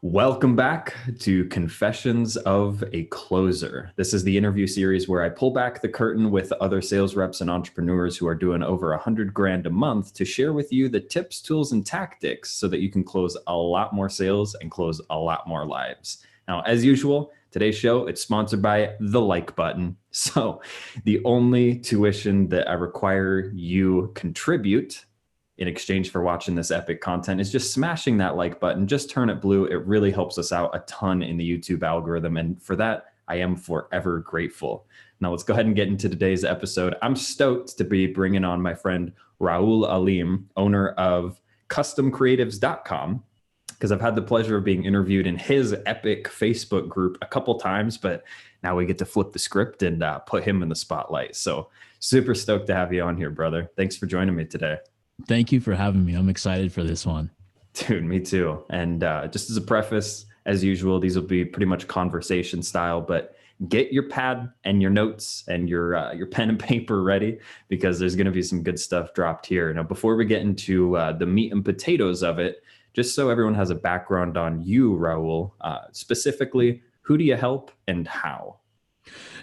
Welcome back to Confessions of a Closer. This is the interview series where I pull back the curtain with other sales reps and entrepreneurs who are doing over 100 grand a month to share with you the tips, tools, and tactics so that you can close a lot more sales and close a lot more lives. Now, as usual, today's show, it's sponsored by the like button. So the only tuition that I require you contribute in exchange for watching this epic content is just smashing that like button. Just turn it blue. It really helps us out a ton in the YouTube algorithm. And for that, I am forever grateful. Now let's go ahead and get into today's episode. I'm stoked to be bringing on my friend Rahul Alim, owner of customcreatives.com, because I've had the pleasure of being interviewed in his epic Facebook group a couple times, but now we get to flip the script and put him in the spotlight. So super stoked to have you on here, brother. Thanks for joining me today. Thank you for having me. I'm excited for this one. Dude, me too. And just as a preface, as usual, these will be pretty much conversation style, but get your pad and your notes and your pen and paper ready, because there's going to be some good stuff dropped here. Now, before we get into the meat and potatoes of it, just so everyone has a background on you, Rahul, specifically, who do you help and how?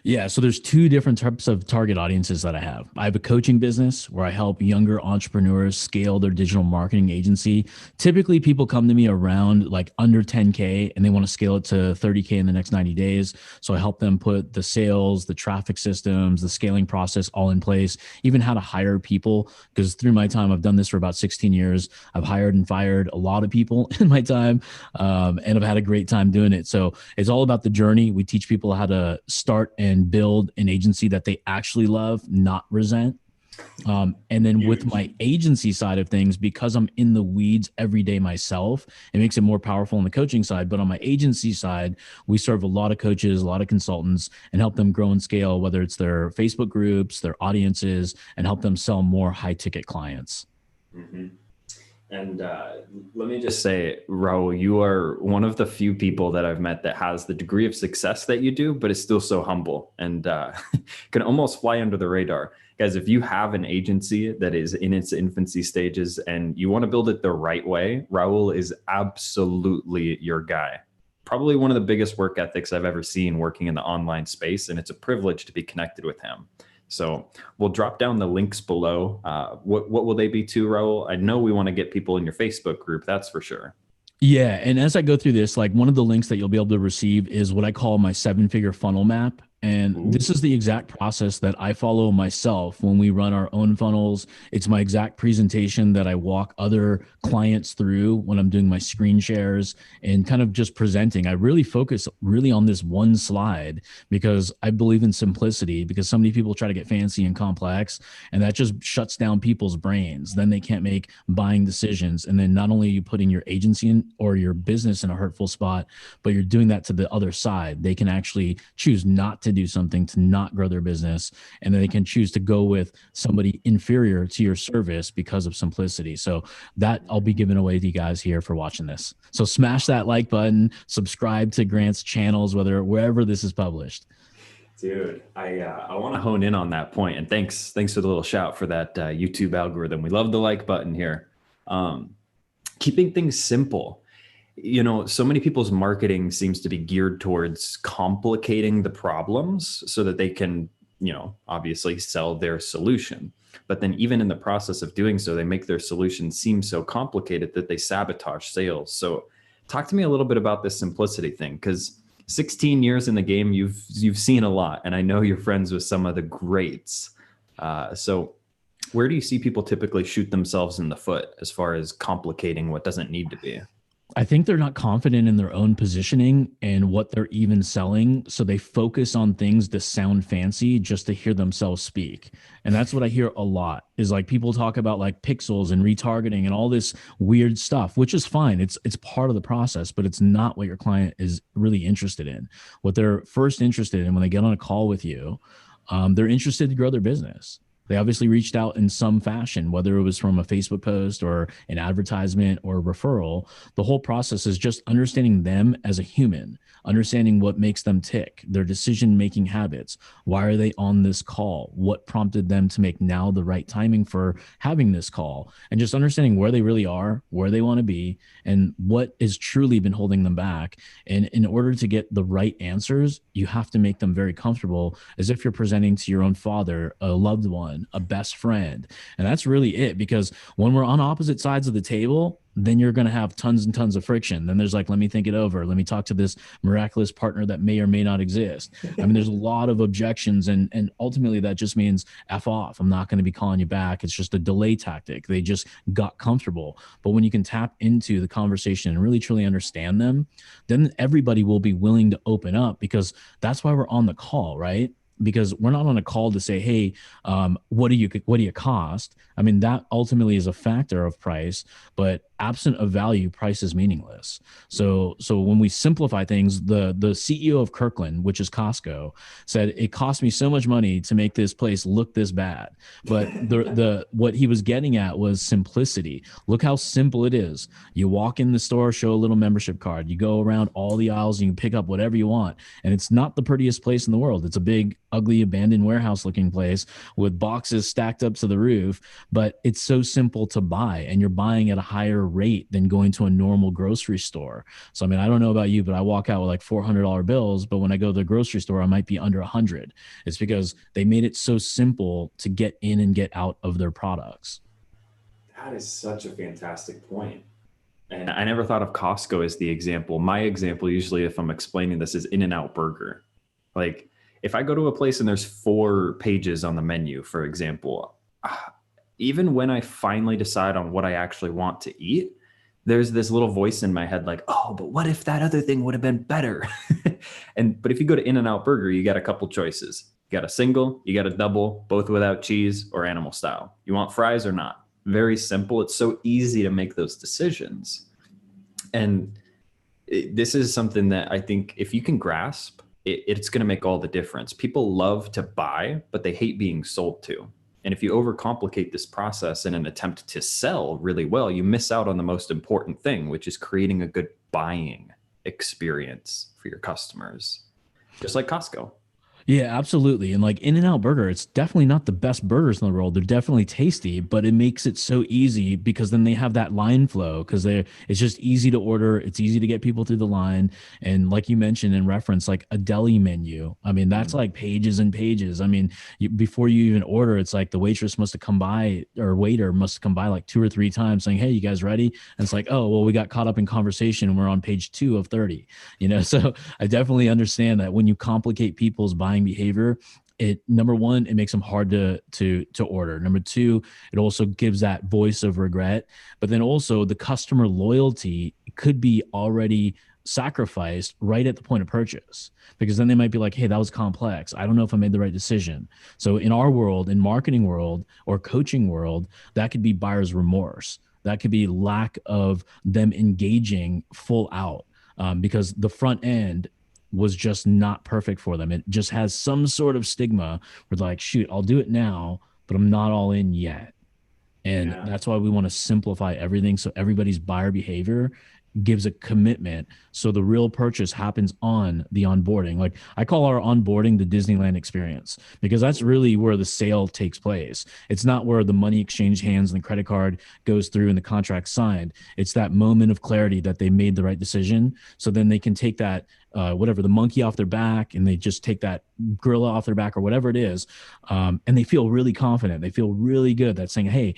Yeah, so there's two different types of target audiences that I have. I have a coaching business where I help younger entrepreneurs scale their digital marketing agency. Typically, people come to me around like under 10K and they want to scale it to 30K in the next 90 days. So I help them put the sales, the traffic systems, the scaling process all in place, even how to hire people. Because through my time, I've done this for about 16 years. I've hired and fired a lot of people in my time, and I've had a great time doing it. So it's all about the journey. We teach people how to start and build an agency that they actually love, not resent. And then with my agency side of things, because I'm in the weeds every day myself, it makes it more powerful on the coaching side. But on my agency side, we serve a lot of coaches, a lot of consultants, and help them grow and scale, whether it's their Facebook groups, their audiences, and help them sell more high ticket clients. Mm-hmm. And let me just say, Rahul, you are one of the few people that I've met that has the degree of success that you do, but is still so humble and can almost fly under the radar. Guys, if you have an agency that is in its infancy stages and you want to build it the right way, Rahul is absolutely your guy. Probably one of the biggest work ethics I've ever seen working in the online space, and it's a privilege to be connected with him. So we'll drop down the links below. What will they be to, Rahul? I know we want to get people in your Facebook group, that's for sure. Yeah. And as I go through this, like one of the links that you'll be able to receive is what I call my 7-figure funnel map. And this is the exact process that I follow myself when we run our own funnels. It's my exact presentation that I walk other clients through when I'm doing my screen shares and kind of just presenting. I really focus really on this one slide because I believe in simplicity, because so many people try to get fancy and complex, and that just shuts down people's brains. Then they can't make buying decisions. And then not only are you putting your agency in or your business in a hurtful spot, but you're doing that to the other side. They can actually choose not to do something to not grow their business, and then they can choose to go with somebody inferior to your service because of simplicity. So that I'll be giving away to you guys here for watching this. So smash that like button, subscribe to Grant's channels, wherever this is published. Dude, I want to hone in on that point, and thanks for the little shout for that YouTube algorithm. We love the like button here. Keeping things simple. You know, so many people's marketing seems to be geared towards complicating the problems so that they can, you know, obviously sell their solution. But then even in the process of doing so, they make their solution seem so complicated that they sabotage sales. So talk to me a little bit about this simplicity thing, because 16 years in the game, you've seen a lot, and I know you're friends with some of the greats. So where do you see people typically shoot themselves in the foot as far as complicating what doesn't need to be? I think they're not confident in their own positioning and what they're even selling. So they focus on things that sound fancy just to hear themselves speak. And that's what I hear a lot is like people talk about like pixels and retargeting and all this weird stuff, which is fine. It's part of the process, but it's not what your client is really interested in. What they're first interested in when they get on a call with you, they're interested to grow their business. They obviously reached out in some fashion, whether it was from a Facebook post or an advertisement or a referral. The whole process is just understanding them as a human, understanding what makes them tick, their decision making habits. Why are they on this call? What prompted them to make now the right timing for having this call? And just understanding where they really are, where they want to be, and what has truly been holding them back. And in order to get the right answers, you have to make them very comfortable, as if you're presenting to your own father, a loved one, a best friend. And that's really it. Because when we're on opposite sides of the table, then you're going to have tons and tons of friction. Then there's like, let me think it over. Let me talk to this miraculous partner that may or may not exist. I mean, there's a lot of objections, and ultimately that just means F off. I'm not going to be calling you back. It's just a delay tactic. They just got comfortable. But when you can tap into the conversation and really truly understand them, then everybody will be willing to open up, because that's why we're on the call, right? Because we're not on a call to say, hey, what do you cost? I mean, that ultimately is a factor of price, but absent of value, price is meaningless. So when we simplify things, the CEO of Kirkland, which is Costco, said it cost me so much money to make this place look this bad. But the what he was getting at was simplicity. Look how simple it is. You walk in the store, show a little membership card, you go around all the aisles and you pick up whatever you want. And it's not the prettiest place in the world. It's a big, ugly, abandoned warehouse looking place with boxes stacked up to the roof, but it's so simple to buy, and you're buying at a higher rate than going to a normal grocery store. So, I mean, I don't know about you, but I walk out with like $400 bills, but when I go to the grocery store, I might be under 100. It's because they made it so simple to get in and get out of their products. That is such a fantastic point. And I never thought of Costco as the example. My example, usually, if I'm explaining this, is In-N-Out Burger. Like, if I go to a place and there's 4 pages on the menu, for example, even when I finally decide on what I actually want to eat, there's this little voice in my head like, oh, but what if that other thing would have been better? But if you go to In-N-Out Burger, you got a couple choices. You got a single, you got a double, both without cheese, or animal style. You want fries or not? Very simple. It's so easy to make those decisions. And this is something that I think if you can grasp, it's going to make all the difference. People love to buy, but they hate being sold to. And if you overcomplicate this process in an attempt to sell really well, you miss out on the most important thing, which is creating a good buying experience for your customers, just like Costco. Yeah, absolutely. And like In-N-Out Burger, it's definitely not the best burgers in the world. They're definitely tasty, but it makes it so easy because then they have that line flow, because it's just easy to order. It's easy to get people through the line. And like you mentioned in reference, like a deli menu. I mean, that's like pages and pages. I mean, before you even order, it's like the waitress must have come by, or waiter must have come by like 2 or 3 times saying, hey, you guys ready? And it's like, oh, well, we got caught up in conversation and we're on page 2 of 30. So I definitely understand that when you complicate people's buying behavior, it, number one, it makes them hard to order. Number two, it also gives that voice of regret. But then also the customer loyalty could be already sacrificed right at the point of purchase, because then they might be like, hey, that was complex, I don't know if I made the right decision. So in our world, in marketing world or coaching world, that could be buyer's remorse. That could be lack of them engaging full out, because the front end was just not perfect for them. It just has some sort of stigma where like, shoot, I'll do it now, but I'm not all in yet. And that's why we want to simplify everything, so everybody's buyer behavior gives a commitment, so the real purchase happens on the onboarding. Like, I call our onboarding the Disneyland Experience, because that's really where the sale takes place. It's not where the money exchanged hands and the credit card goes through and the contract signed. It's that moment of clarity that they made the right decision, so then they can take that whatever, the monkey off their back, and they just take that gorilla off their back or whatever it is, and they feel really confident. They feel really good that saying, hey,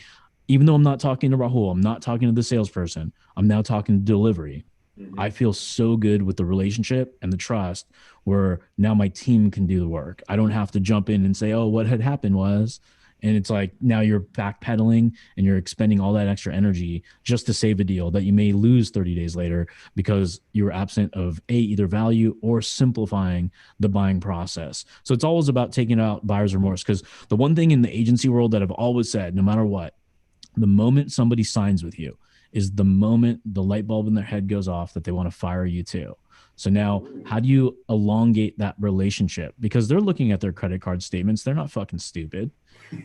even though I'm not talking to Rahul, I'm not talking to the salesperson, I'm now talking to delivery. Mm-hmm. I feel so good with the relationship and the trust, where now my team can do the work. I don't have to jump in and say, oh, what had happened was, and it's like, now you're backpedaling and you're expending all that extra energy just to save a deal that you may lose 30 days later, because you were absent of either value or simplifying the buying process. So it's always about taking out buyer's remorse, because the one thing in the agency world that I've always said, no matter what, the moment somebody signs with you is the moment the light bulb in their head goes off that they want to fire you too. So now, how do you elongate that relationship? Because they're looking at their credit card statements. They're not fucking stupid.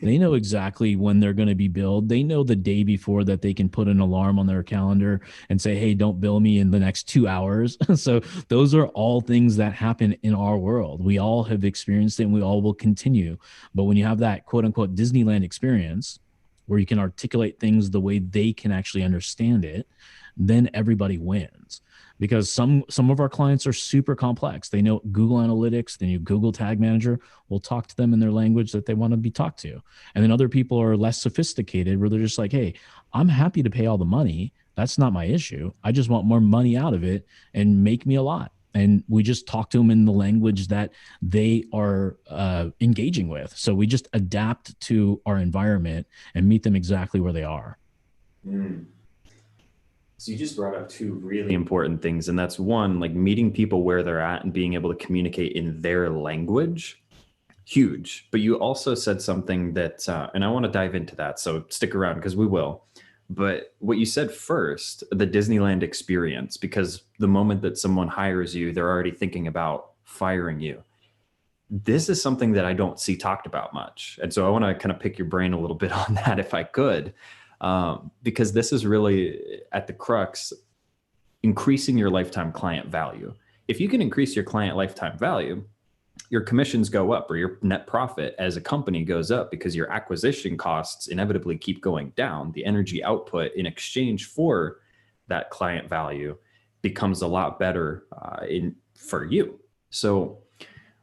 They know exactly when they're going to be billed. They know the day before that they can put an alarm on their calendar and say, hey, don't bill me in the next 2 hours. So those are all things that happen in our world. We all have experienced it and we all will continue. But when you have that quote unquote Disneyland experience where you can articulate things the way they can actually understand it, then everybody wins. Because some of our clients are super complex. They know Google Analytics, they know Google Tag Manager. We'll talk to them in their language that they want to be talked to. And then other people are less sophisticated where they're just like, hey, I'm happy to pay all the money. That's not my issue. I just want more money out of it and make me a lot. And we just talk to them in the language that they are engaging with. So we just adapt to our environment and meet them exactly where they are. Mm. So you just brought up two really important things. And that's one, like meeting people where they're at and being able to communicate in their language. Huge. But you also said something that, and I want to dive into that. So stick around because we will. But what you said first, the Disneyland experience, because the moment that someone hires you, they're already thinking about firing you. This is something that I don't see talked about much. And so I want to kind of pick your brain a little bit on that if I could. Because this is really at the crux, increasing your lifetime client value. If you can increase your client lifetime value, your commissions go up or your net profit as a company goes up because your acquisition costs inevitably keep going down. The energy output in exchange for that client value becomes a lot better for you. So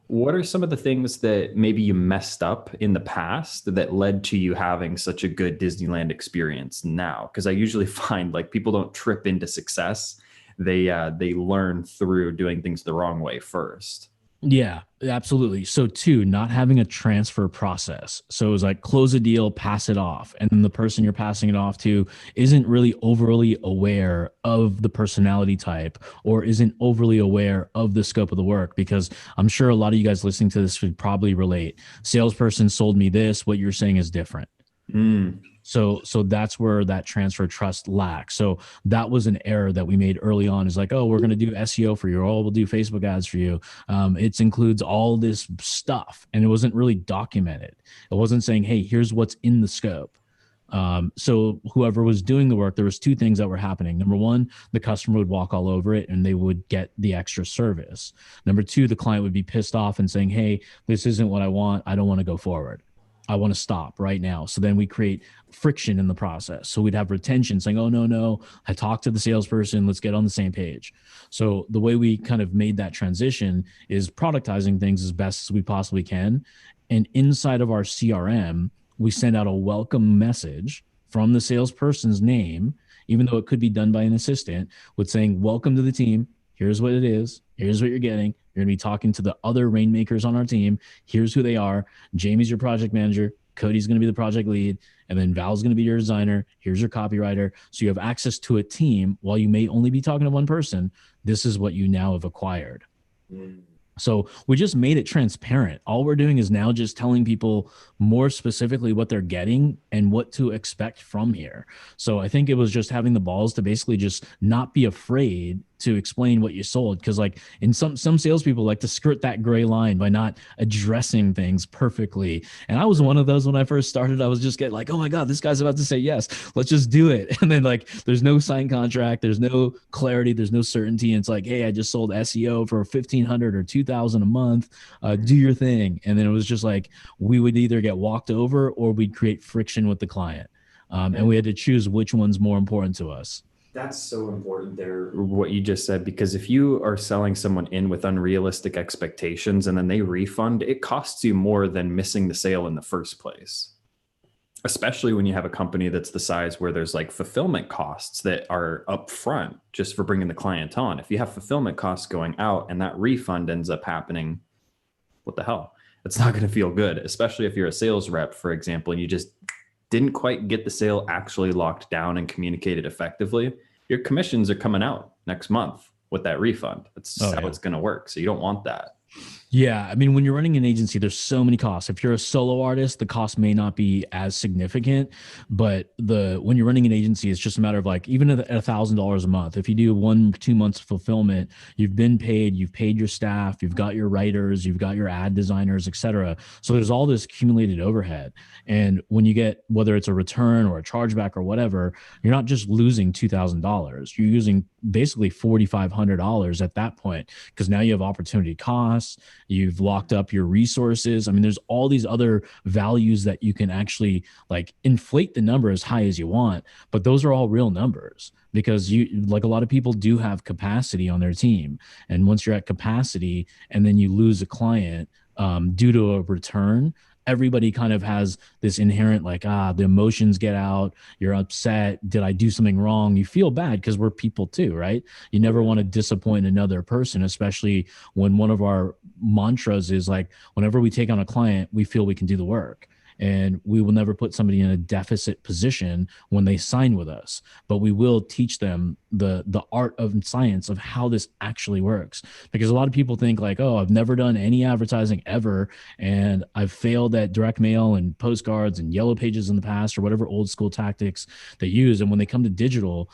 what are some of the things that maybe you messed up in the past that led to you having such a good Disneyland experience now? Because I usually find like people don't trip into success. They learn through doing things the wrong way first. Yeah, absolutely. So two, not having a transfer process. So it was like close a deal, pass it off. And then the person you're passing it off to isn't really overly aware of the personality type or isn't overly aware of the scope of the work. Because I'm sure a lot of you guys listening to this would probably relate. Salesperson sold me this, what you're saying is different. Mm. So that's where that transfer trust lacks. So that was an error that we made early on is like, oh, we're going to do SEO for you. Oh, we'll do Facebook ads for you. It includes all this stuff. And it wasn't really documented. It wasn't saying, hey, here's what's in the scope. So whoever was doing the work, there was two things that were happening. Number one, the customer would walk all over it and they would get the extra service. Number two, the client would be pissed off and saying, hey, this isn't what I want. I don't want to go forward. I want to stop right now. So then we create friction in the process. So we'd have retention saying, oh, no, I talked to the salesperson. Let's get on the same page. So the way we kind of made that transition is productizing things as best as we possibly can. And inside of our CRM, we send out a welcome message from the salesperson's name, even though it could be done by an assistant, with saying, welcome to the team. Here's what it is. Here's what you're getting. You're going to be talking to the other rainmakers on our team. Here's who they are. Jamie's your project manager. Cody's going to be the project lead. And then Val's going to be your designer. Here's your copywriter. So you have access to a team while you may only be talking to one person. This is what you now have acquired. Mm. So we just made it transparent. All we're doing is now just telling people more specifically what they're getting and what to expect from here. So I think it was just having the balls to basically just not be afraid to explain what you sold. Because like in some salespeople like to skirt that gray line by not addressing things perfectly. And I was one of those when I first started. I was just getting like, oh my God, this guy's about to say yes. Let's just do it. And then like there's no signed contract. There's no clarity. There's no certainty. And it's like, hey, I just sold SEO for $1,500 or $2,000 a month. Do your thing. And then it was just like we would either get walked over or we'd create friction with the client. And we had to choose which one's more important to us. That's so important there, what you just said, because if you are selling someone in with unrealistic expectations and then they refund, it costs you more than missing the sale in the first place. Especially when you have a company that's the size where there's like fulfillment costs that are upfront just for bringing the client on. If you have fulfillment costs going out and that refund ends up happening, what the hell? It's not going to feel good, especially if you're a sales rep, for example, and you just didn't quite get the sale actually locked down and communicated effectively. Your commissions are coming out next month with that refund. That's how it's going to work. So you don't want that. Yeah, I mean, when you're running an agency, there's so many costs. If you're a solo artist, the cost may not be as significant, but the when you're running an agency, it's just a matter of like even at $1,000 a month. If you do 1 2 months fulfillment, you've been paid, you've paid your staff, you've got your writers, you've got your ad designers, etc. So there's all this accumulated overhead, and when you get whether it's a return or a chargeback or whatever, you're not just losing $2,000. You're using basically $4,500 at that point because now you have opportunity costs. You've locked up your resources. I mean, there's all these other values that you can actually like inflate the number as high as you want, but those are all real numbers because you like a lot of people do have capacity on their team. And once you're at capacity and then you lose a client due to a return, everybody kind of has this inherent like the emotions get out, you're upset, did I do something wrong? You feel bad because we're people too, right? You never want to disappoint another person, especially when one of our mantras is like whenever we take on a client we feel we can do the work, and we will never put somebody in a deficit position when they sign with us, but we will teach them the art of science of how this actually works. Because a lot of people think like, oh, I've never done any advertising ever, and I've failed at direct mail and postcards and yellow pages in the past or whatever old school tactics they use. And when they come to digital,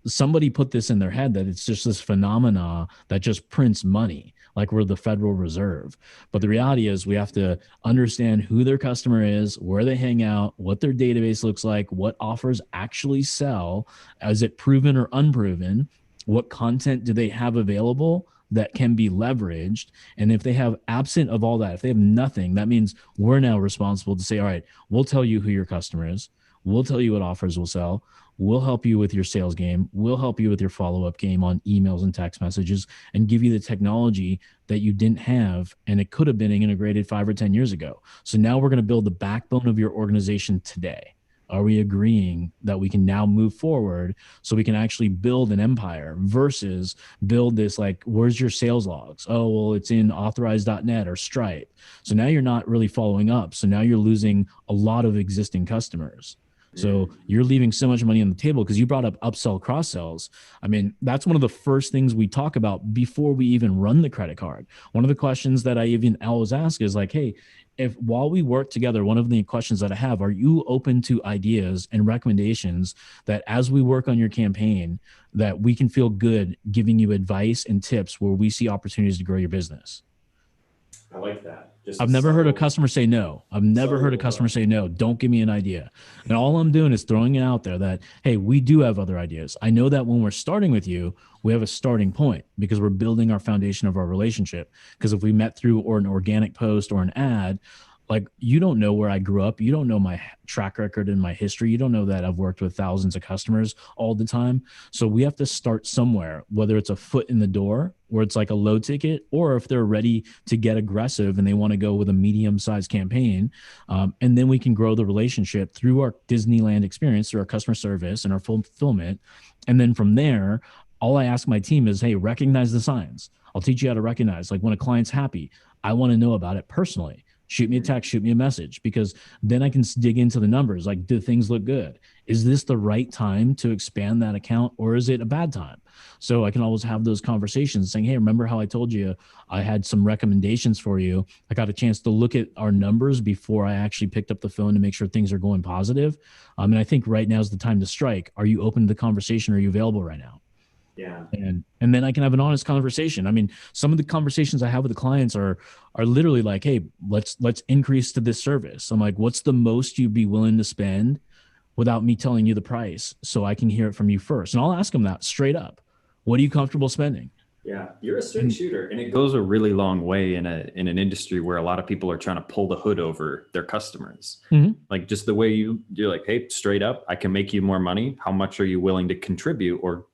somebody put this in their head that it's just this phenomena that just prints money like we're the Federal Reserve. But the reality is we have to understand who their customer is, where they hang out, what their database looks like, what offers actually sell, is it proven or unproven, what content do they have available that can be leveraged. And if they have absent of all that, if they have nothing, that means we're now responsible to say, all right, we'll tell you who your customer is. We'll tell you what offers will sell. We'll help you with your sales game. We'll help you with your follow-up game on emails and text messages and give you the technology that you didn't have. And it could have been integrated 5 or 10 years ago. So now we're going to build the backbone of your organization today. Are we agreeing that we can now move forward so we can actually build an empire versus build this like, where's your sales logs? Oh, well, it's in authorize.net or Stripe. So now you're not really following up. So now you're losing a lot of existing customers. So you're leaving so much money on the table because you brought up upsell, cross sells. I mean, that's one of the first things we talk about before we even run the credit card. One of the questions that I even always ask is like, hey, if while we work together, one of the questions that I have, are you open to ideas and recommendations that as we work on your campaign, that we can feel good giving you advice and tips where we see opportunities to grow your business? I like that. I've never heard a customer say no. I've never heard a customer say no. Don't give me an idea. And all I'm doing is throwing it out there that, hey, we do have other ideas. I know that when we're starting with you, we have a starting point because we're building our foundation of our relationship. Because if we met through or an organic post or an ad, like you don't know where I grew up. You don't know my track record and my history. You don't know that I've worked with thousands of customers all the time. So we have to start somewhere, whether it's a foot in the door where it's like a low ticket, or if they're ready to get aggressive and they want to go with a medium-sized campaign. And then we can grow the relationship through our Disneyland experience, through our customer service and our fulfillment. And then from there, all I ask my team is, hey, recognize the signs. I'll teach you how to recognize. Like when a client's happy, I want to know about it personally. Shoot me a text, shoot me a message, because then I can dig into the numbers. Like, do things look good? Is this the right time to expand that account, or is it a bad time? So I can always have those conversations saying, hey, remember how I told you I had some recommendations for you? I got a chance to look at our numbers before I actually picked up the phone to make sure things are going positive. And I think right now is the time to strike. Are you open to the conversation? Are you available right now? Yeah. And then I can have an honest conversation. I mean, some of the conversations I have with the clients are literally like, hey, let's increase to this service. I'm like, what's the most you'd be willing to spend without me telling you the price so I can hear it from you first? And I'll ask them that straight up. What are you comfortable spending? Yeah, you're a straight shooter, and it goes a really long way in an industry where a lot of people are trying to pull the hood over their customers. Mm-hmm. Like just the way you're like, hey, straight up, I can make you more money. How much are you willing to contribute, or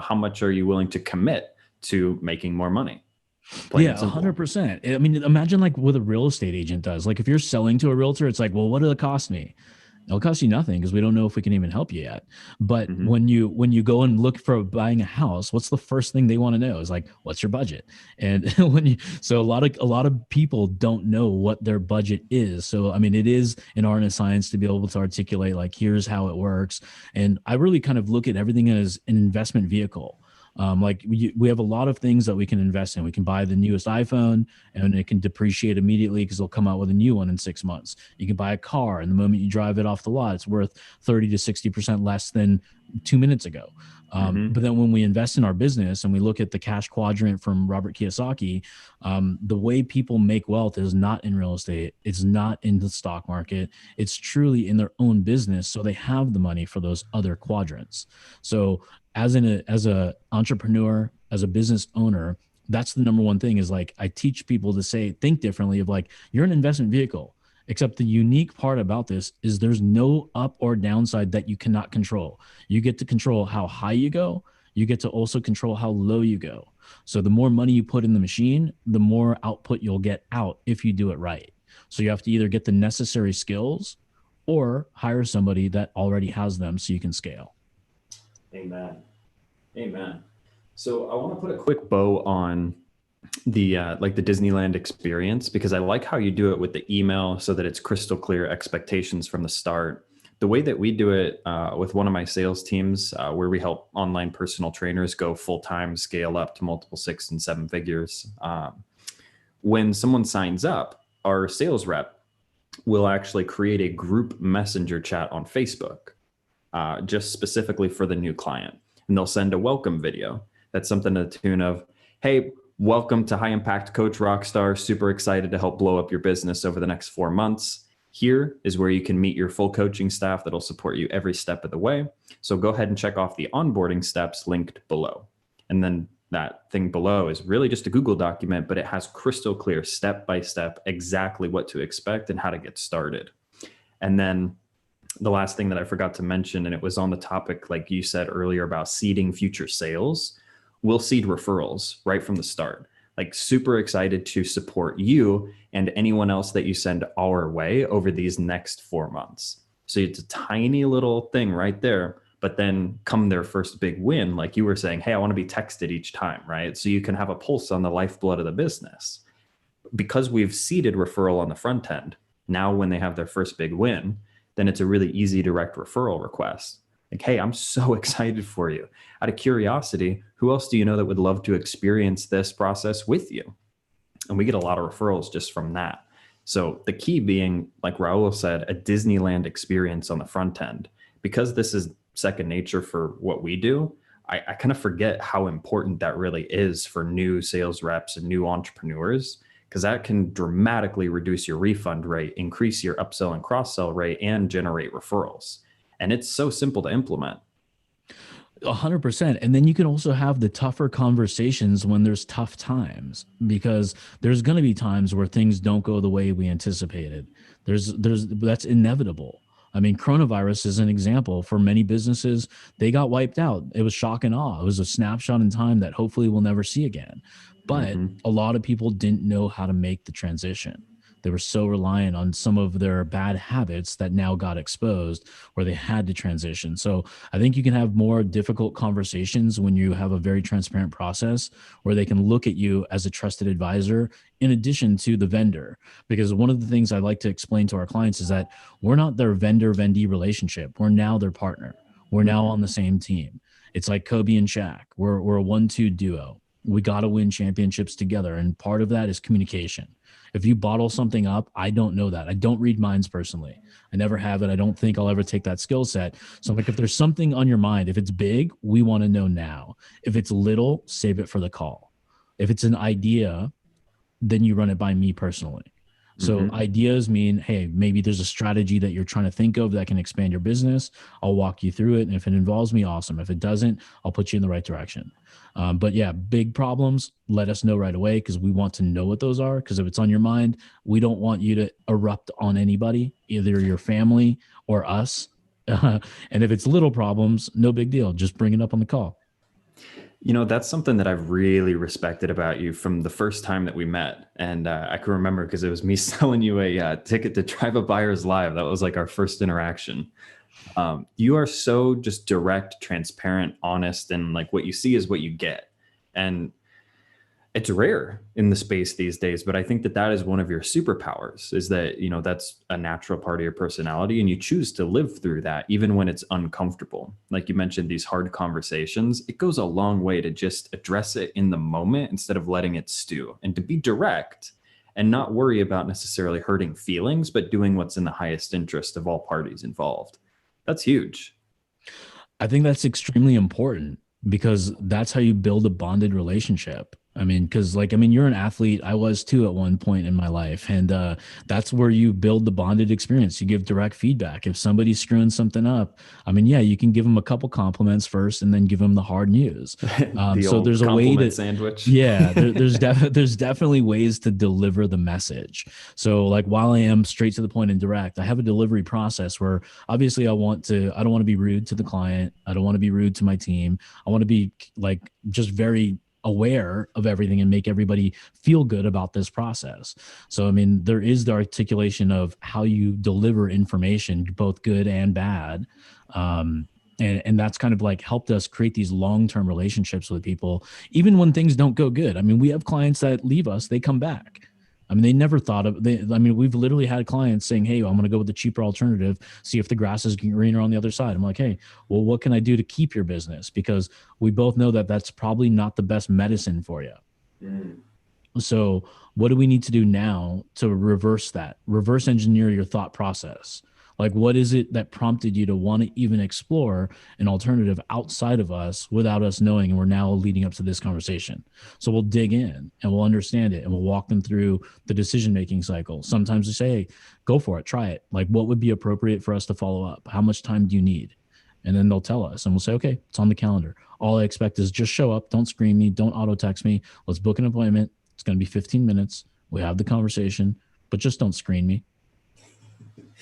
how much are you willing to commit to making more money? Yeah, 100%. I mean, imagine like what a real estate agent does. Like if you're selling to a realtor, it's like, well, what did it cost me? It'll cost you nothing because we don't know if we can even help you yet. But when you go and look for buying a house, what's the first thing they want to know is like, what's your budget? And so a lot of people don't know what their budget is. So I mean, it is an art and a science to be able to articulate like, here's how it works. And I really kind of look at everything as an investment vehicle. Like we have a lot of things that we can invest in. We can buy the newest iPhone and it can depreciate immediately because they'll come out with a new one in 6 months. You can buy a car, and the moment you drive it off the lot, it's worth 30 to 60% less than 2 minutes ago. But then when we invest in our business and we look at the cash quadrant from Robert Kiyosaki, the way people make wealth is not in real estate. It's not in the stock market. It's truly in their own business. So they have the money for those other quadrants. So as a entrepreneur, as a business owner, that's the number one thing is like, I teach people to think differently of like, you're an investment vehicle. Except the unique part about this is there's no up or downside that you cannot control. You get to control how high you go. You get to also control how low you go. So the more money you put in the machine, the more output you'll get out if you do it right. So you have to either get the necessary skills or hire somebody that already has them so you can scale. Amen. Amen. So I want to put a quick bow on the the Disneyland Experience, because I like how you do it with the email so that it's crystal clear expectations from the start. The way that we do it with one of my sales teams, where we help online personal trainers go full-time, scale up to multiple 6 and 7 figures. When someone signs up, our sales rep will actually create a group messenger chat on Facebook, just specifically for the new client. And they'll send a welcome video. That's something to the tune of, hey, welcome to High Impact Coach Rockstar. Super excited to help blow up your business over the next 4 months. Here is where you can meet your full coaching staff that'll support you every step of the way. So go ahead and check off the onboarding steps linked below. And then that thing below is really just a Google document, but it has crystal clear step by step exactly what to expect and how to get started. And then the last thing that I forgot to mention, and it was on the topic, like you said earlier, about seeding future sales. We'll seed referrals right from the start. Like, super excited to support you and anyone else that you send our way over these next 4 months. So it's a tiny little thing right there, but then come their first big win, like you were saying, hey, I want to be texted each time, right? So you can have a pulse on the lifeblood of the business. Because we've seeded referral on the front end, now when they have their first big win, then it's a really easy direct referral request. Like, hey, I'm so excited for you. Out of curiosity, who else do you know that would love to experience this process with you? And we get a lot of referrals just from that. So the key being, like Rahul said, a Disneyland experience on the front end. Because this is second nature for what we do, I kind of forget how important that really is for new sales reps and new entrepreneurs, because that can dramatically reduce your refund rate, increase your upsell and cross-sell rate, and generate referrals. And it's so simple to implement. 100%. And then you can also have the tougher conversations when there's tough times, because there's going to be times where things don't go the way we anticipated. That's inevitable. I mean, coronavirus is an example. For many businesses, they got wiped out. It was shock and awe. It was a snapshot in time that hopefully we'll never see again. But a lot of people didn't know how to make the transition. They were so reliant on some of their bad habits that now got exposed, where they had to transition. So I think you can have more difficult conversations when you have a very transparent process where they can look at you as a trusted advisor in addition to the vendor. Because one of the things I like to explain to our clients is that we're not their vendor-vendee relationship. We're now their partner. We're now on the same team. It's like Kobe and Shaq. We're a 1-2 duo. We got to win championships together. And part of that is communication. If you bottle something up, I don't know that. I don't read minds personally. I never have it. I don't think I'll ever take that skill set. So I'm like, if there's something on your mind, if it's big, we want to know now. If it's little, save it for the call. If it's an idea, then you run it by me personally. So ideas mean, hey, maybe there's a strategy that you're trying to think of that can expand your business. I'll walk you through it. And if it involves me, awesome. If it doesn't, I'll put you in the right direction. But yeah, big problems, let us know right away, because we want to know what those are. Because if it's on your mind, we don't want you to erupt on anybody, either your family or us. And if it's little problems, no big deal. Just bring it up on the call. You know, that's something that I've really respected about you from the first time that we met. And I can remember because it was me selling you a ticket to Drive Up Buyers Live. That was like our first interaction. You are so just direct, transparent, honest, and like what you see is what you get. And It's rare in the space these days, but I think that that is one of your superpowers, is that, that's a natural part of your personality and you choose to live through that even when it's uncomfortable. Like you mentioned, these hard conversations, it goes a long way to just address it in the moment instead of letting it stew, and to be direct and not worry about necessarily hurting feelings, but doing what's in the highest interest of all parties involved. That's huge. I think that's extremely important because that's how you build a bonded relationship. I mean, because you're an athlete. I was too at one point in my life. And that's where you build the bonded experience. You give direct feedback. If somebody's screwing something up, yeah, you can give them a couple compliments first and then give them the hard news. So there's a way to sandwich. Yeah, there's definitely ways to deliver the message. So like while I am straight to the point and direct, I have a delivery process where obviously I don't want to be rude to the client. I don't want to be rude to my team. I want to be like just very aware of everything and make everybody feel good about this process. So, there is the articulation of how you deliver information, both good and bad. And that's kind of like helped us create these long-term relationships with people, even when things don't go good. We have clients that leave us, they come back. They never thought of we've literally had clients saying, hey, I'm going to go with the cheaper alternative, see if the grass is greener on the other side. I'm like, hey, well, what can I do to keep your business? Because we both know that that's probably not the best medicine for you. Mm. So what do we need to do now to reverse engineer your thought process? Like, what is it that prompted you to want to even explore an alternative outside of us without us knowing? And we're now leading up to this conversation. So we'll dig in and we'll understand it and we'll walk them through the decision-making cycle. Sometimes we say, hey, go for it, try it. Like, what would be appropriate for us to follow up? How much time do you need? And then they'll tell us and we'll say, okay, it's on the calendar. All I expect is just show up. Don't screen me. Don't auto text me. Let's book an appointment. It's going to be 15 minutes. We have the conversation, but just don't screen me.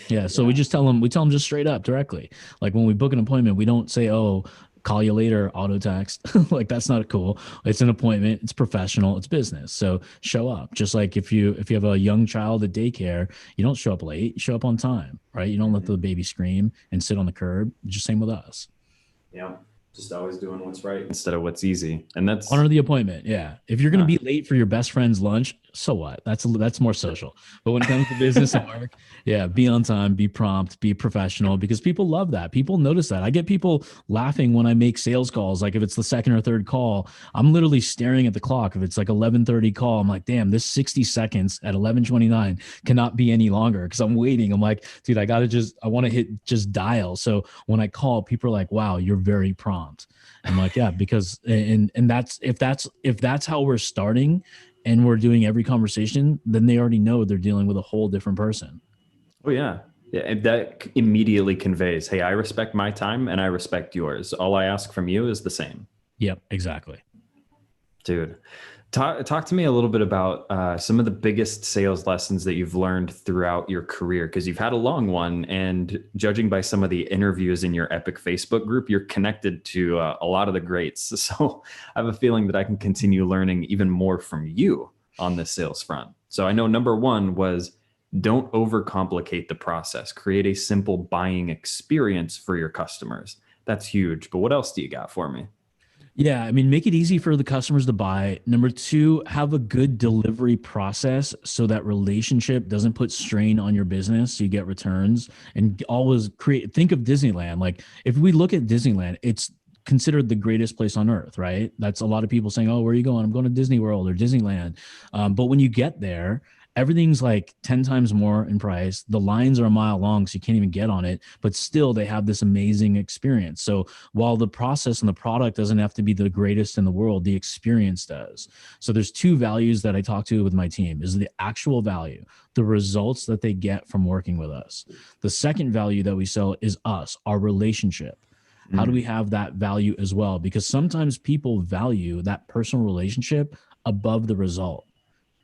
Yeah. So we tell them just straight up directly. Like when we book an appointment, we don't say, oh, call you later, auto text. Like that's not cool. It's an appointment. It's professional. It's business. So show up. Just like if you have a young child at daycare, you don't show up late, you show up on time, right? You don't let the baby scream and sit on the curb. Just same with us. Yeah. Just always doing what's right instead of what's easy. And that's honor the appointment. Yeah. If you're going to be late for your best friend's lunch, so what? That's more social. But when it comes to business and work, yeah, be on time, be prompt, be professional, because people love that. People notice that. I get people laughing when I make sales calls. Like if it's the second or third call, I'm literally staring at the clock. If it's like 11:30 call, I'm like, damn, this 60 seconds at 11:29 cannot be any longer because I'm waiting. I'm like, dude, I want to hit just dial. So when I call, people are like, wow, you're very prompt. I'm like, yeah, because and that's if that's how we're starting and we're doing every conversation, then they already know they're dealing with a whole different person. Oh yeah. Yeah. And that immediately conveys, hey, I respect my time and I respect yours. All I ask from you is the same. Yep, exactly. Dude, talk to me a little bit about some of the biggest sales lessons that you've learned throughout your career, because you've had a long one, and judging by some of the interviews in your Epic Facebook group, you're connected to a lot of the greats. So I have a feeling that I can continue learning even more from you on this sales front. So I know number one was don't overcomplicate the process. Create a simple buying experience for your customers. That's huge. But what else do you got for me? Yeah, I mean, make it easy for the customers to buy. Number two, have a good delivery process so that relationship doesn't put strain on your business. So you get returns, and always think of Disneyland. Like if we look at Disneyland, it's considered the greatest place on earth, right? That's a lot of people saying, oh, where are you going? I'm going to Disney World or Disneyland. But when you get there, everything's like 10 times more in price. The lines are a mile long, so you can't even get on it, but still they have this amazing experience. So while the process and the product doesn't have to be the greatest in the world, the experience does. So there's two values that I talk to with my team is the actual value, the results that they get from working with us. The second value that we sell is us, our relationship. How do we have that value as well? Because sometimes people value that personal relationship above the result.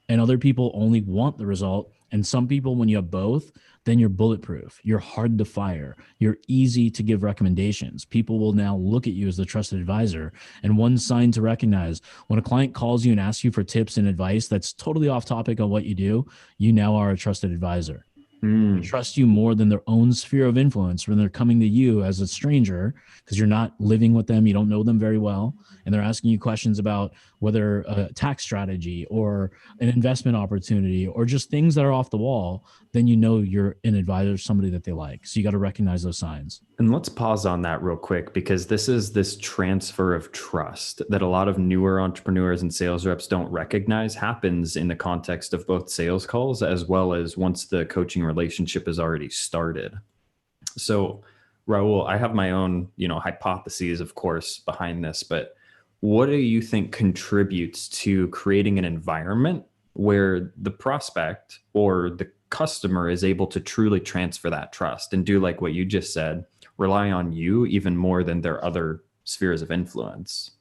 And other people only want the result. And some people, when you have both, then you're bulletproof. You're hard to fire. You're easy to give recommendations. People will now look at you as the trusted advisor. And one sign to recognize, when a client calls you and asks you for tips and advice that's totally off topic on what you do, you now are a trusted advisor. They trust you more than their own sphere of influence when they're coming to you as a stranger because you're not living with them, you don't know them very well, and they're asking you questions about whether a tax strategy or an investment opportunity or just things that are off the wall. Then you know you're an advisor, somebody that they like. So you got to recognize those signs. And let's pause on that real quick, because this is this transfer of trust that a lot of newer entrepreneurs and sales reps don't recognize happens in the context of both sales calls as well as once the coaching relationship is already started. So, Rahul, I have my own, hypotheses, of course, behind this, but what do you think contributes to creating an environment where the prospect or the customer is able to truly transfer that trust and do like what you just said, rely on you even more than their other spheres of influence?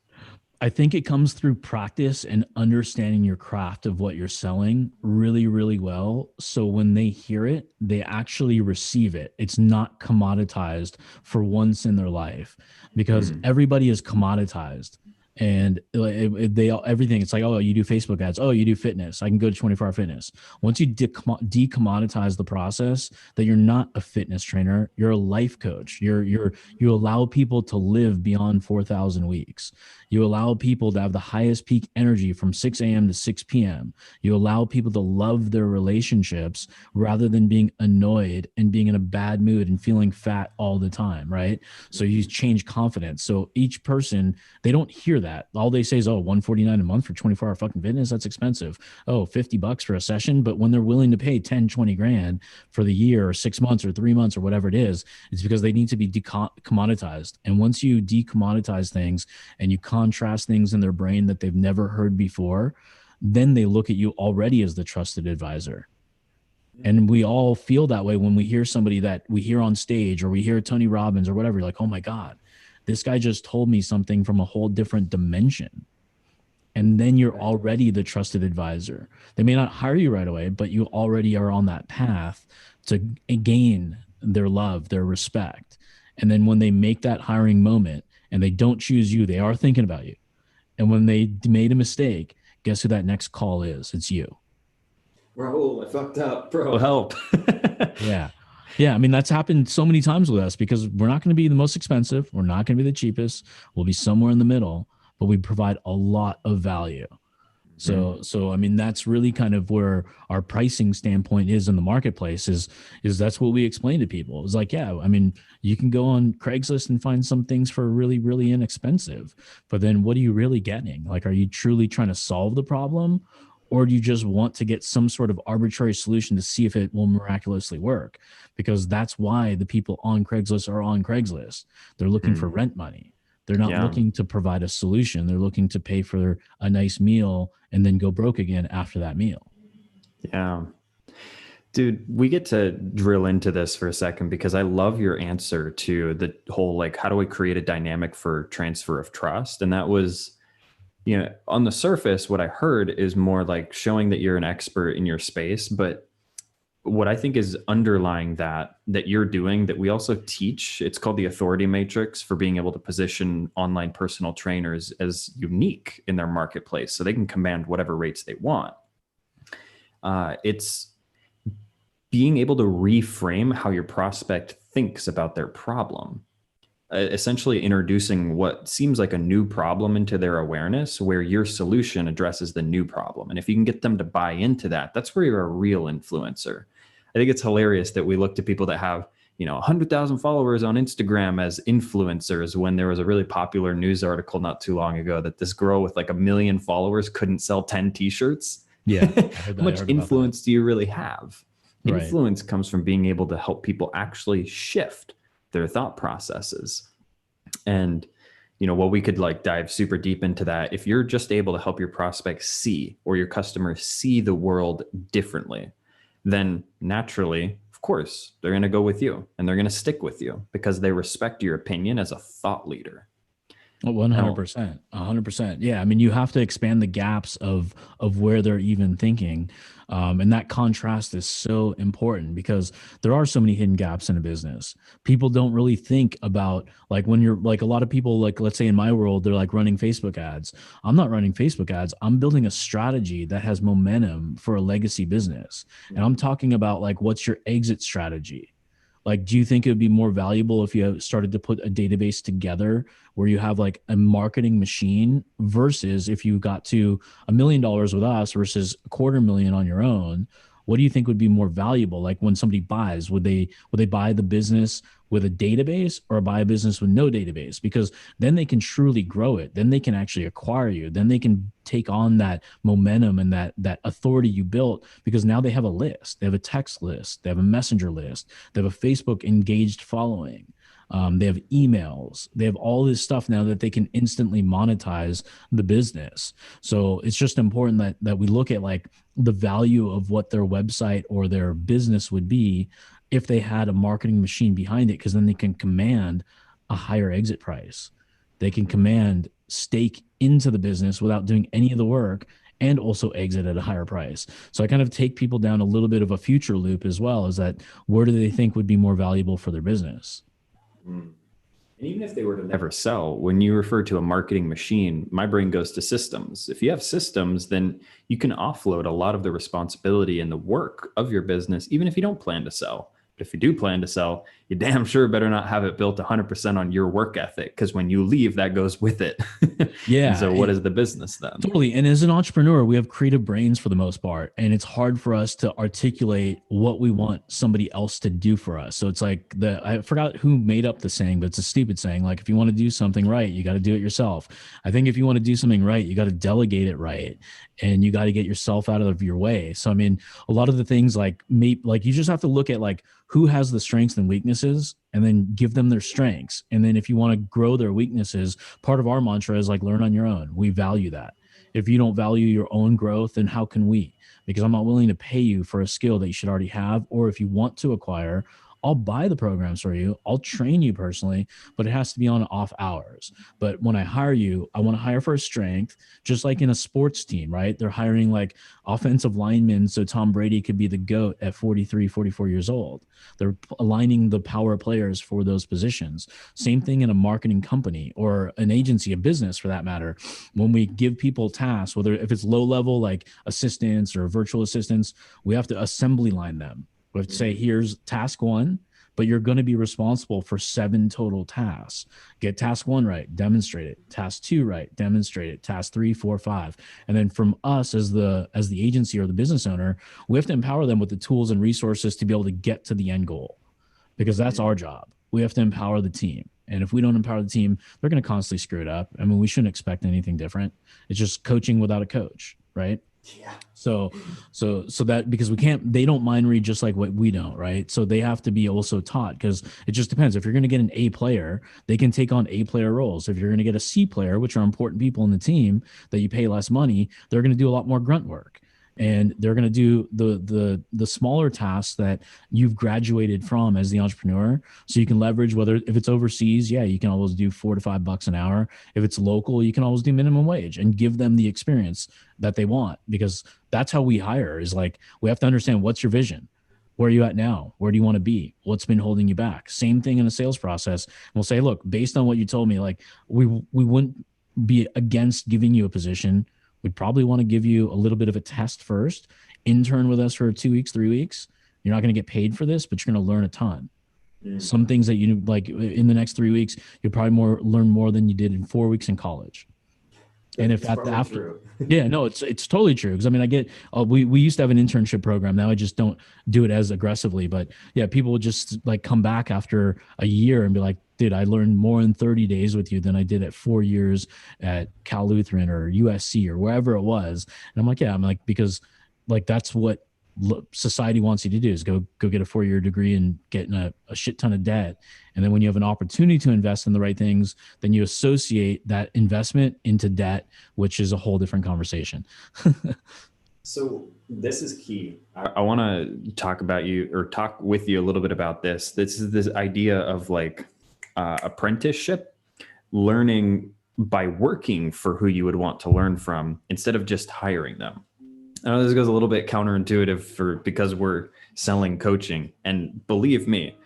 I think it comes through practice and understanding your craft of what you're selling really, really well. So when they hear it, they actually receive it. It's not commoditized for once in their life, because everybody is commoditized. And everything, it's like, oh, you do Facebook ads, oh, you do fitness, I can go to 24 Hour Fitness. Once you decommoditize the process, that you're not a fitness trainer, you're a life coach. You allow people to live beyond 4,000 weeks. You allow people to have the highest peak energy from 6 a.m. to 6 p.m. You allow people to love their relationships rather than being annoyed and being in a bad mood and feeling fat all the time, right? So you change confidence. So each person, they don't hear that. All they say is, oh, $149 a month for 24-hour fucking fitness, that's expensive. Oh, $50 for a session. But when they're willing to pay 10, 20 grand for the year or 6 months or 3 months or whatever it is, it's because they need to be commoditized. And once you decommoditize things and you contrast things in their brain that they've never heard before, then they look at you already as the trusted advisor. And we all feel that way when we hear somebody that we hear on stage, or we hear Tony Robbins or whatever. You're like, oh my God, this guy just told me something from a whole different dimension. And then you're already the trusted advisor. They may not hire you right away, but you already are on that path to gain their love, their respect. And then when they make that hiring moment and they don't choose you, they are thinking about you. And when they made a mistake, guess who that next call is? It's you. Rahul, I fucked up, bro. Help. Yeah. Yeah. I mean, that's happened so many times with us, because we're not going to be the most expensive. We're not going to be the cheapest. We'll be somewhere in the middle, but we provide a lot of value. So I mean, that's really kind of where our pricing standpoint is in the marketplace, is that's what we explain to people. It's like, yeah, I mean, you can go on Craigslist and find some things for really, really inexpensive, but then what are you really getting? Like, are you truly trying to solve the problem, or do you just want to get some sort of arbitrary solution to see if it will miraculously work? Because that's why the people on Craigslist are on Craigslist. They're looking for rent money. They're not looking to provide a solution. They're looking to pay for a nice meal and then go broke again after that meal. Yeah. Dude, we get to drill into this for a second, because I love your answer to the whole, like, how do we create a dynamic for transfer of trust? And that was, on the surface, what I heard is more like showing that you're an expert in your space. But what I think is underlying that you're doing, that we also teach, it's called the authority matrix, for being able to position online personal trainers as unique in their marketplace so they can command whatever rates they want. It's being able to reframe how your prospect thinks about their problem. Essentially introducing what seems like a new problem into their awareness, where your solution addresses the new problem. And if you can get them to buy into that, that's where you're a real influencer. I think it's hilarious that we look to people that have, 100,000 followers on Instagram as influencers, when there was a really popular news article not too long ago that this girl with like 1 million followers couldn't sell 10 t-shirts. Yeah. How much influence do you really have? Right. Influence comes from being able to help people actually shift their thought processes. And, while we could like dive super deep into that, if you're just able to help your prospects see, or your customers see the world differently, then naturally, of course, they're going to go with you and they're going to stick with you because they respect your opinion as a thought leader. Now, 100%, 100%. Yeah, I mean, you have to expand the gaps of where they're even thinking, and that contrast is so important because there are so many hidden gaps in a business. People don't really think about, like, when you're like, a lot of people, like, let's say in my world, they're like running Facebook ads. I'm not running Facebook ads. I'm building a strategy that has momentum for a legacy business, and I'm talking about, like, what's your exit strategy? Like, do you think it would be more valuable if you started to put a database together where you have like a marketing machine versus if you got to $1 million with us versus 250,000 on your own? What do you think would be more valuable? Like, when somebody buys, would they buy the business with a database or buy a business with no database? Because then they can truly grow it. Then they can actually acquire you. Then they can take on that momentum and that authority you built, because now they have a list. They have a text list. They have a messenger list. They have a Facebook engaged following. They have emails. They have all this stuff now that they can instantly monetize the business. So it's just important that we look at, like, the value of what their website or their business would be if they had a marketing machine behind it, because then they can command a higher exit price. They can command stake into the business without doing any of the work and also exit at a higher price. So I kind of take people down a little bit of a future loop as well, is that where do they think would be more valuable for their business? mm, and even if they were to never sell, when you refer to a marketing machine, my brain goes to systems. If you have systems, then you can offload a lot of the responsibility and the work of your business, even if you don't plan to sell. But if you do plan to sell, you damn sure better not have it built 100% on your work ethic, because when you leave, that goes with it. And Yeah, so, what is the business then? totally. And as an entrepreneur, we have creative brains for the most part, and it's hard for us to articulate what we want somebody else to do for us. So it's like, I forgot who made up the saying, but it's a stupid saying. Like, if you want to do something right, you got to do it yourself. I think if you want to do something right, you got to delegate it right, and you got to get yourself out of your way. So I mean, a lot of the things, like, like, you just have to look at, like, who has the strengths and weaknesses, and then give them their strengths. And then if you want to grow their weaknesses, part of our mantra is, like, learn on your own. We value that. If you don't value your own growth, then how can we? Because I'm not willing to pay you for a skill that you should already have. Or if you want to acquire, I'll buy the programs for you. I'll train you personally, but it has to be on off hours. But when I hire you, I want to hire for a strength, just like in a sports team, right? They're hiring, like, offensive linemen so Tom Brady could be the GOAT at 43, 44 years old. They're aligning the power players for those positions. Same thing in a marketing company or an agency, a business for that matter. When we give people tasks, whether if it's low level, like assistants or virtual assistants, we have to assembly line them. We have to say, here's task one, but you're going to be responsible for 7 total tasks. Get task 1 right, demonstrate it. Task 2 right, demonstrate it. Task 3, 4, 5. And then from us as the agency or the business owner, we have to empower them with the tools and resources to be able to get to the end goal, because that's our job. We have to empower the team. And if we don't empower the team, they're going to constantly screw it up. I mean, we shouldn't expect anything different. It's just coaching without a coach, right? Yeah. So that, because they don't mind read just like what we don't, right? So they have to be also taught, because it just depends. If you're going to get an A player, they can take on A player roles. If you're going to get a C player, which are important people in the team that you pay less money, they're going to do a lot more grunt work. And they're going to do the smaller tasks that you've graduated from as the entrepreneur. So you can leverage, whether if it's overseas, yeah, you can always do $4 to $5 an hour. If it's local, you can always do minimum wage and give them the experience that they want, because that's how we hire. Is like, we have to understand, what's your vision? Where are you at now? Where do you want to be? What's been holding you back? Same thing in a sales process. And we'll say, look, based on what you told me, like, we wouldn't be against giving you a position. We'd probably want to give you a little bit of a test first. Intern with us for 2 weeks, 3 weeks. You're not going to get paid for this, but you're going to learn a ton. Some things that you, like, in the next 3 weeks, you'll probably learn more than you did in 4 weeks in college. And if at the after, yeah, no, it's totally true. Because I mean, I get, we used to have an internship program. Now I just don't do it as aggressively. But yeah, people would just, like, come back after a year and be like, dude, I learned more in 30 days with you than I did at 4 years at Cal Lutheran or USC or wherever it was. And I'm like, yeah, I'm like, because, like, that's what society wants you to do, is go get a 4-year degree and get in a shit ton of debt. And then when you have an opportunity to invest in the right things, then you associate that investment into debt, which is a whole different conversation. So this is key. I want to talk with you a little bit about this. This is this idea of, like, apprenticeship, learning by working for who you would want to learn from instead of just hiring them. I know this goes a little bit counterintuitive because we're selling coaching. And believe me,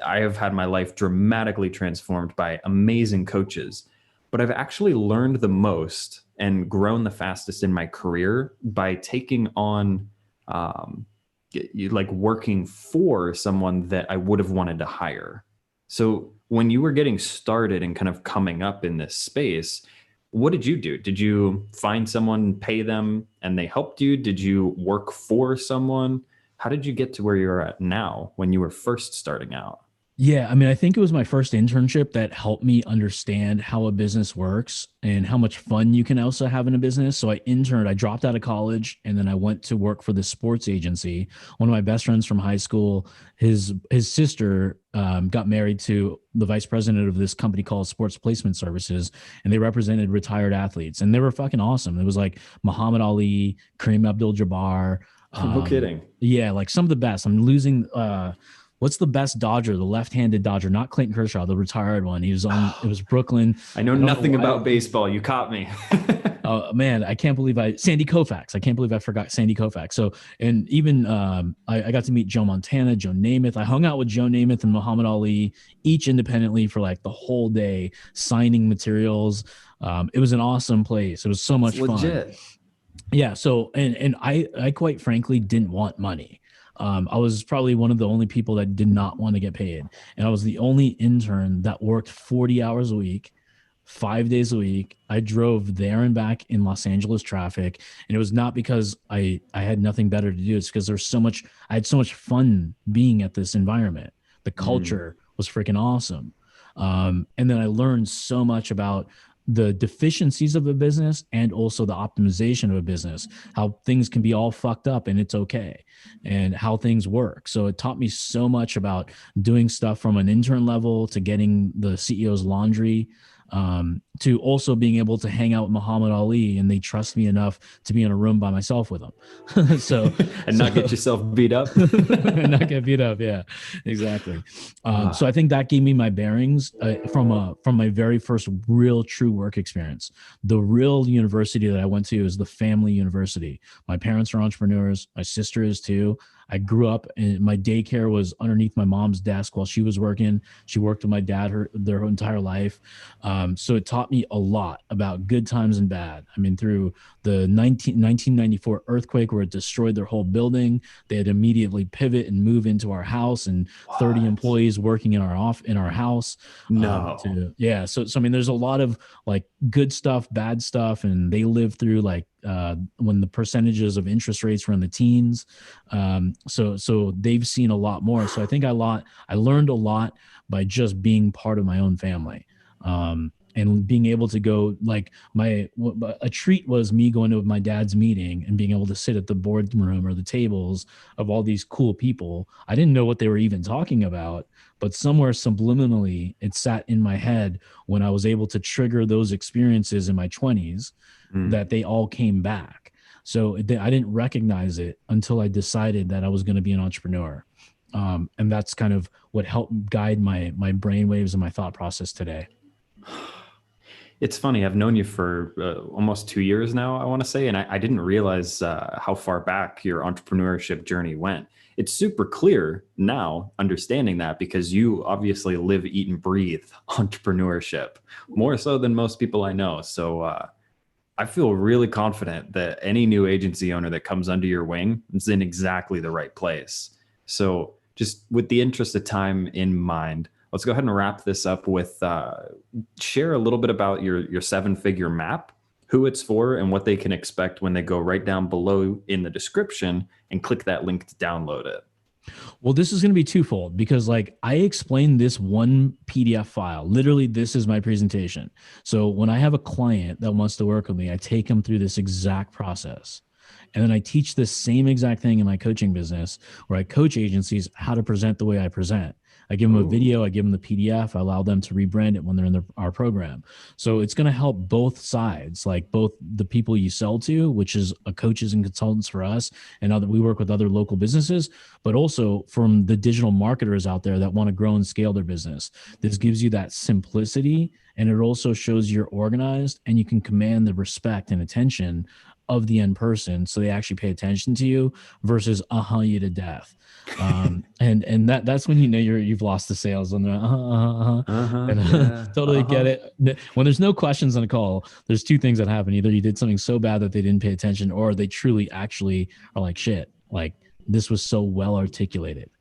I have had my life dramatically transformed by amazing coaches, but I've actually learned the most and grown the fastest in my career by taking on like working for someone that I would have wanted to hire. So when you were getting started and kind of coming up in this space, what did you do? Did you find someone, pay them, and they helped you? Did you work for someone? How did you get to where you're at now when you were first starting out? Yeah, I mean, I think it was my first internship that helped me understand how a business works and how much fun you can also have in a business. So I dropped out of college, and then I went to work for the sports agency. One of my best friends from high school, his sister got married to the vice president of this company called Sports Placement Services, and they represented retired athletes, and they were fucking awesome. It was like Muhammad Ali, Kareem Abdul-Jabbar. No kidding. Yeah, like some of the best. I'm losing. What's the best Dodger? The left-handed Dodger, not Clayton Kershaw, the retired one. He was on. It was Brooklyn. I know nothing about baseball. You caught me. Oh man, I can't believe Sandy Koufax. I can't believe I forgot Sandy Koufax. So, and even I got to meet Joe Montana, Joe Namath. I hung out with Joe Namath and Muhammad Ali, each independently for like the whole day, signing materials. It was an awesome place. It was so much fun. Legit. Yeah. So, and I quite frankly didn't want money. I was probably one of the only people that did not want to get paid. And I was the only intern that worked 40 hours a week, 5 days a week. I drove there and back in Los Angeles traffic. And it was not because I had nothing better to do. It's because I had so much fun being at this environment. The culture was freaking awesome. And then I learned so much about the deficiencies of a business and also the optimization of a business, how things can be all fucked up and it's okay, and how things work. So it taught me so much about doing stuff from an intern level to getting the CEO's laundry, to also being able to hang out with Muhammad Ali, and they trust me enough to be in a room by myself with him. Not get yourself beat up. And not get beat up. Yeah, exactly. So I think that gave me my bearings from my very first real true work experience. The real university that I went to is the family university. My parents are entrepreneurs. My sister is too. I grew up and my daycare was underneath my mom's desk while she was working. She worked with my dad their entire life. So it taught me a lot about good times and bad. I mean, through the 1994 earthquake where it destroyed their whole building, they had immediately pivot and move into our house, and 30 employees working in our house. No. So I mean, there's a lot of like good stuff, bad stuff, and they lived through like when the percentages of interest rates were in the teens. So they've seen a lot more. So I think I learned a lot by just being part of my own family. And being able to go, like a treat was me going to my dad's meeting and being able to sit at the boardroom or the tables of all these cool people. I didn't know what they were even talking about, but somewhere subliminally it sat in my head when I was able to trigger those experiences in my 20s that they all came back. So I didn't recognize it until I decided that I was going to be an entrepreneur. And that's kind of what helped guide my brainwaves and my thought process today. It's funny. I've known you for almost 2 years now, I want to say, and I didn't realize how far back your entrepreneurship journey went. It's super clear now, understanding that, because you obviously live, eat, and breathe entrepreneurship more so than most people I know. So I feel really confident that any new agency owner that comes under your wing is in exactly the right place. So just with the interest of time in mind, let's go ahead and wrap this up with share a little bit about your 7-figure map, who it's for, and what they can expect when they go right down below in the description and click that link to download it. Well, this is going to be twofold because like I explained this one PDF file. Literally, this is my presentation. So when I have a client that wants to work with me, I take them through this exact process. And then I teach this same exact thing in my coaching business where I coach agencies how to present the way I present. I give them a Ooh. video, I give them the PDF, I allow them to rebrand it when they're in our program. So it's going to help both sides, like both the people you sell to, which is coaches and consultants for us, and we work with other local businesses, but also from the digital marketers out there that want to grow and scale their business. This gives you that simplicity, and it also shows you're organized and you can command the respect and attention of the end person, so they actually pay attention to you versus you to death. And that's when you know you've lost the sales, and totally get it. When there's no questions on a call, there's two things that happen: either you did something so bad that they didn't pay attention, or they truly actually are like, shit, like this was so well articulated.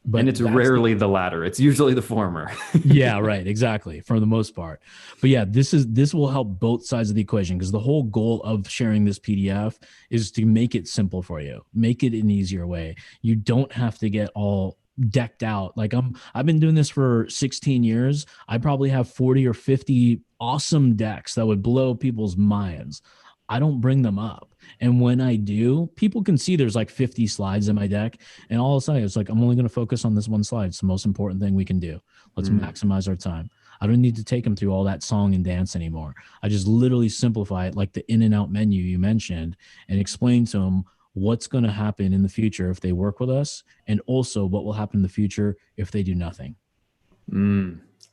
But it's rarely the latter. It's usually the former. Yeah, right. Exactly. For the most part. But yeah, this will help both sides of the equation, because the whole goal of sharing this PDF is to make it simple for you, make it an easier way. You don't have to get all decked out. Like I've been doing this for 16 years. I probably have 40 or 50 awesome decks that would blow people's minds. I don't bring them up. And when I do, people can see there's like 50 slides in my deck. And all of a sudden, it's like, I'm only going to focus on this one slide. It's the most important thing we can do. Let's maximize our time. I don't need to take them through all that song and dance anymore. I just literally simplify it, like the in and out menu you mentioned, and explain to them what's going to happen in the future if they work with us, and also what will happen in the future if they do nothing.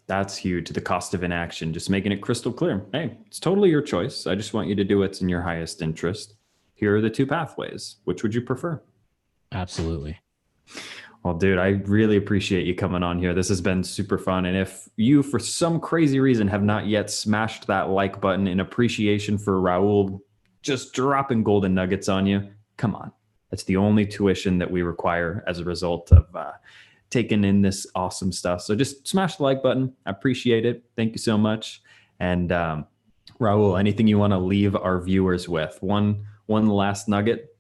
That's huge. The cost of inaction, just making it crystal clear. Hey, it's totally your choice. I just want you to do what's in your highest interest. Here are the two pathways. Which would you prefer? Absolutely. Well, dude, I really appreciate you coming on here. This has been super fun. And if you, for some crazy reason, have not yet smashed that like button in appreciation for Rahul just dropping golden nuggets on you, come on. That's the only tuition that we require as a result of taking in this awesome stuff. So just smash the like button. I appreciate it. Thank you so much. And Rahul, anything you want to leave our viewers with? One last nugget?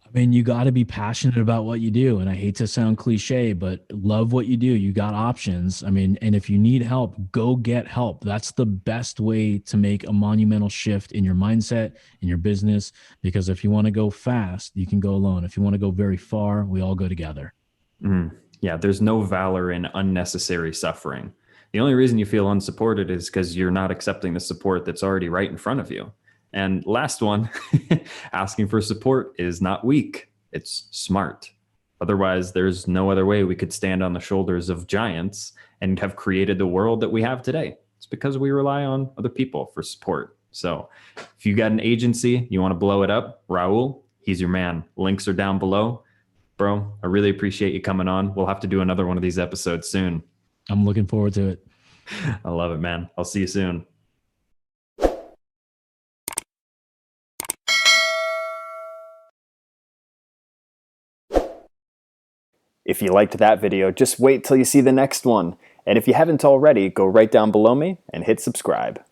I mean, you got to be passionate about what you do. And I hate to sound cliche, but love what you do. You got options. I mean, and if you need help, go get help. That's the best way to make a monumental shift in your mindset, in your business, because if you want to go fast, you can go alone. If you want to go very far, we all go together. Yeah, there's no valor in unnecessary suffering. The only reason you feel unsupported is because you're not accepting the support that's already right in front of you. And last one, asking for support is not weak, it's smart. Otherwise, there's no other way we could stand on the shoulders of giants and have created the world that we have today. It's because we rely on other people for support. So if you got an agency, you want to blow it up, Rahul, he's your man. Links are down below. Bro, I really appreciate you coming on. We'll have to do another one of these episodes soon. I'm looking forward to it. I love it, man. I'll see you soon. If you liked that video, just wait till you see the next one. And if you haven't already, go right down below me and hit subscribe.